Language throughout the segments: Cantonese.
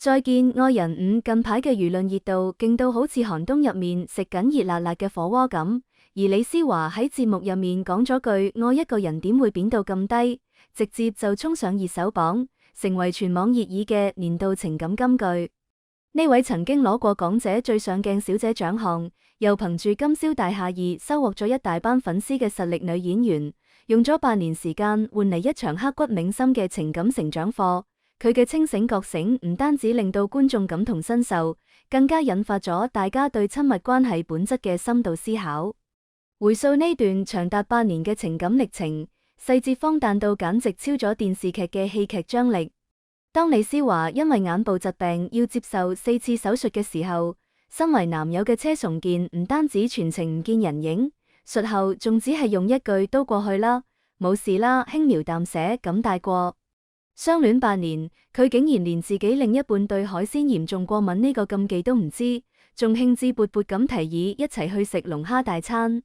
再見愛人5近排嘅輿論熱度勁到好似寒冬入面食緊熱辣辣嘅火鍋咁，而李施嬅喺節目入面講咗句愛一個人點會貶到咁低，直接就衝上熱搜榜，成為全網熱議嘅年度情感金句。呢位曾經攞過港姐最上鏡小姐獎項，又憑住《金宵大廈2》收穫咗一大班粉絲嘅實力女演員，用咗8年時間換嚟一場刻骨銘心嘅情感成長課。佢嘅清醒覺醒唔單止令到觀眾感同身受，更加引發咗大家對親密關係本質嘅深度思考。回溯呢段長達8年嘅情感歷程，細節荒誕到簡直超咗電視劇嘅戲劇張力。當李施嬅因為眼部疾病要接受4次手術嘅時候，身為男友嘅車崇健唔單止全程唔見人影，術後仲只係用一句都過去啦，冇事啦，輕描淡寫咁帶過。相戀8年，佢竟然連自己另一半對海鮮嚴重過敏呢個禁忌都唔知，仲興致勃勃咁提議一齊去食龍蝦大餐。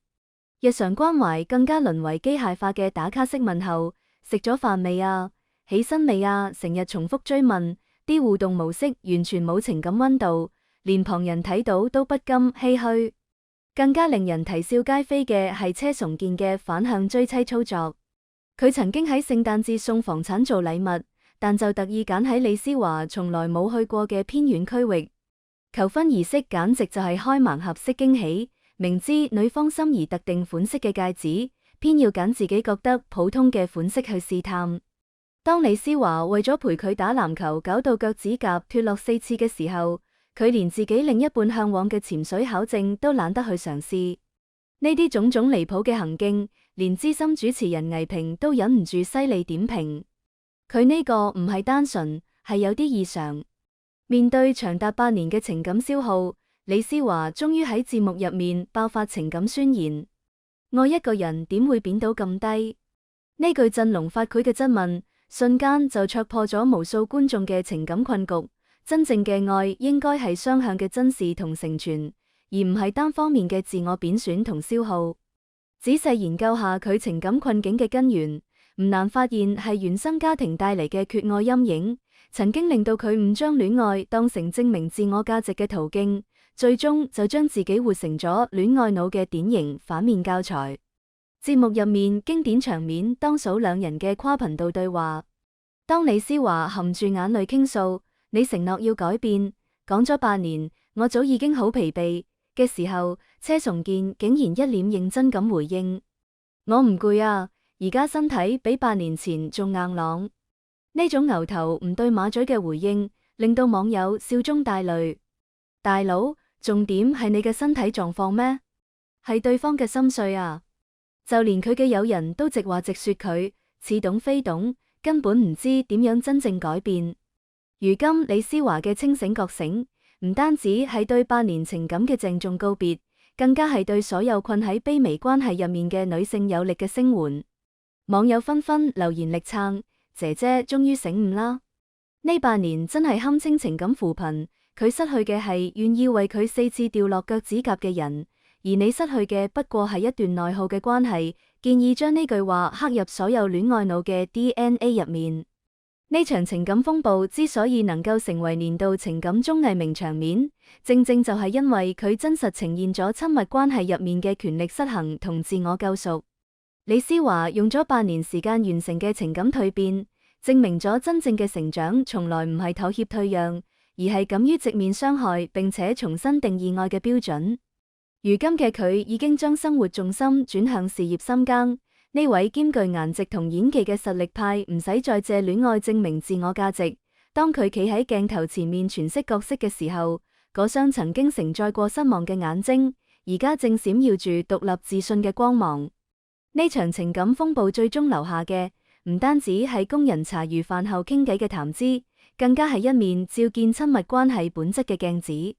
日常關懷更加淪為機械化嘅打卡式問候，食咗飯未啊？起身未啊？成日重複追問，啲互動模式完全冇情感溫度，連旁人睇到都不禁唏噓。更加令人啼笑皆非嘅係車崇健嘅反向追妻操作。佢曾經喺聖誕節送房產做禮物，但就特意揀喺李施嬅從來冇去過嘅偏遠區域。求婚儀式簡直就係開盲盒式驚喜，明知女方心儀特定款式嘅戒指，偏要揀自己覺得普通嘅款式去試探。當李施嬅為咗陪佢打籃球搞到腳趾甲脫落4次嘅時候，佢連自己另一半向往嘅潛水考證都懶得去嘗試。呢啲種種離譜嘅行徑，連資深主持人倪萍都忍唔住犀利點評。佢呢個唔係單純，係有啲異常。面對長達8年嘅情感消耗，李施嬅終於喺節目入面爆發情感宣言：愛一個人點會貶到咁低？呢句振聾發聵嘅質問，瞬間就戳破咗無數觀眾嘅情感困局。真正嘅愛應該係雙向嘅珍視同成全，而唔係單方面嘅自我貶損同消耗。仔細研究下佢情感困境嘅根源，唔難發現係原生家庭帶嚟嘅缺愛陰影，曾經令到佢誤將戀愛當成證明自我價值嘅途徑，最終就將自己活成咗戀愛腦嘅典型反面教材。節目入面經典場面當數兩人嘅跨頻道對話，當李施嬅含住眼淚傾訴你承諾要改變，講咗8年，我早已經好疲憊嘅時候，車崇健竟然一臉認真咁回應：我唔攰啊，而家身體比8年前仲硬朗。呢種牛頭唔對馬嘴嘅回應，令到網友笑中帶淚。大佬，重點係你嘅身體狀況咩？係對方嘅心碎啊！就連佢嘅友人都直話直說佢似懂非懂，根本唔知點樣真正改變。如今李施嬅嘅清醒覺醒，唔單止係對8年情感嘅鄭重告別，更加係對所有困喺卑微關係入面嘅女性有力嘅聲援。網友紛紛留言力撐，姐姐終於醒悟啦！呢8年真係堪稱情感扶貧，佢失去嘅係願意為佢4次掉落腳趾甲嘅人，而你失去嘅不過係一段內耗嘅關係。建議將呢句話刻入所有戀愛腦嘅 DNA 入面。呢場情感風暴之所以能夠成為年度情感綜藝名場面，正正就係因為佢真實呈現咗親密關係入面嘅權力失衡同自我救贖。李施嬅用咗8年時間完成嘅情感蛻變，證明咗真正嘅成長從來唔係妥協退讓，而係敢於直面傷害並且重新定義愛嘅標準。如今嘅佢已經將生活重心轉向事業深耕。呢位兼具顏值同演技嘅實力派唔使再借戀愛證明自我價值。當佢企喺鏡頭前面詮釋角色嘅時候，嗰雙曾經承載過失望嘅眼睛，而家正閃耀住獨立自信嘅光芒。呢場情感風暴最終留下嘅，唔單止係工人茶餘飯後傾偈嘅談資，更加係一面照見親密關係本質嘅鏡子。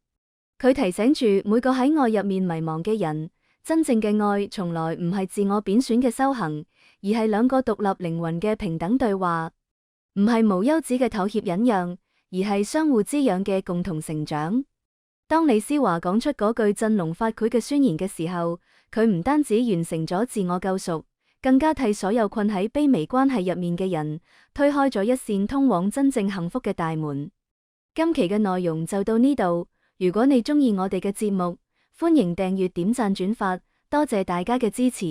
佢提醒住每個喺愛入面迷茫嘅人，真正嘅愛從來唔係自我貶損嘅修行，而係兩個獨立靈魂嘅平等對話，唔係無休止嘅妥協忍讓，而係相互滋養嘅共同成長。當李施嬅講出嗰句振聾發聵嘅宣言嘅時候，佢唔單止完成咗自我救贖，更加替所有困喺卑微關係入面嘅人推開咗一扇通往真正幸福嘅大門。今期嘅內容就到呢度，如果你鍾意我哋嘅節目，歡迎訂閱、點讚、轉發，多謝大家嘅支持。